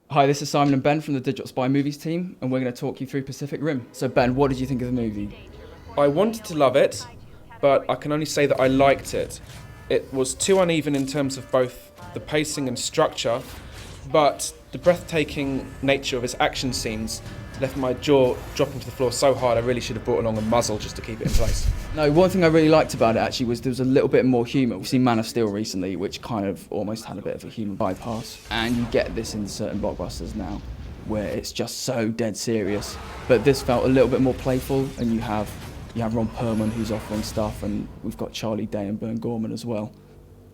Hi, this is Simon and Ben from the Digital Spy Movies team, and we're going to talk you through Pacific Rim. So Ben, what did you think of the movie? I wanted to love it, but I can only say that I liked it. It was too uneven in terms of both the pacing and structure, but the breathtaking nature of its action scenes left my jaw dropping to the floor so hard I really should have brought along a muzzle just to keep it in place. No, one thing I really liked about it actually was there was a little bit more humour. We've seen Man of Steel recently, which kind of almost had a bit of a humour bypass, and you get this in certain blockbusters now, where it's just so dead serious. But this felt a little bit more playful, and you have Ron Perlman who's offering stuff, and we've got Charlie Day and Bern Gorman as well.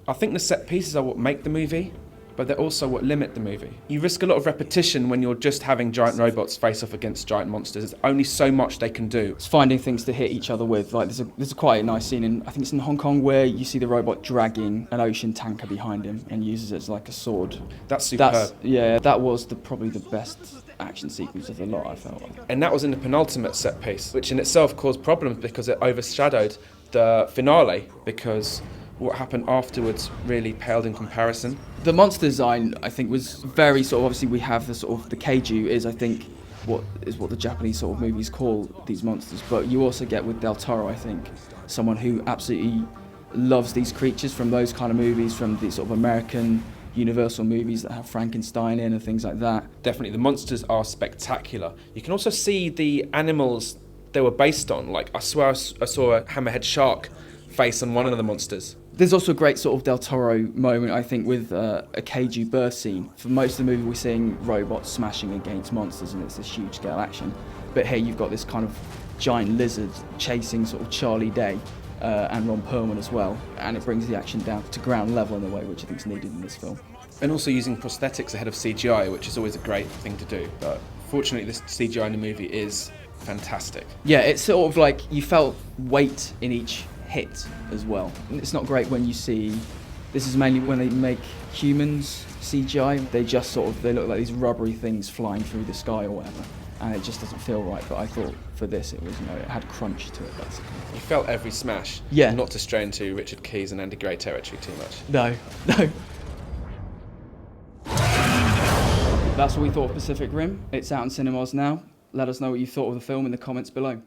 I think the set pieces are what make the movie, but they're also what limit the movie. You risk a lot of repetition when you're just having giant robots face off against giant monsters. There's only so much they can do. It's finding things to hit each other with. Like there's a quite a nice scene in, I think it's in Hong Kong, where you see the robot dragging an ocean tanker behind him and uses it as like a sword. That's superb. That was probably the best action sequence of the lot, I felt like. And that was in the penultimate set piece, which in itself caused problems because it overshadowed the finale, because what happened afterwards really paled in comparison. The monster design, I think, was very sort of, obviously we have the sort of, the kaiju is, I think, what the Japanese sort of movies call these monsters, but you also get with Del Toro, I think, someone who absolutely loves these creatures from those kind of movies, from the sort of American Universal movies that have Frankenstein in and things like that. Definitely, the monsters are spectacular. You can also see the animals they were based on. Like, I swear I saw a hammerhead shark face on one of the monsters. There's also a great sort of Del Toro moment, I think, with a kaiju burst scene. For most of the movie, we're seeing robots smashing against monsters, and it's this huge scale action. But here you've got this kind of giant lizard chasing sort of Charlie Day and Ron Perlman as well, and it brings the action down to ground level in a way which I think is needed in this film. And also using prosthetics ahead of CGI, which is always a great thing to do. But fortunately, this CGI in the movie is fantastic. Yeah, it's sort of like you felt weight in each hit as well. It's not great when you see, this is mainly when they make humans CGI, they look like these rubbery things flying through the sky or whatever, and it just doesn't feel right. But I thought for this it was, it had crunch to it basically. You felt every smash. Yeah. Not to stray into Richard Keys and Andy Gray territory too much. No. That's what we thought of Pacific Rim. It's out in cinemas now. Let us know what you thought of the film in the comments below.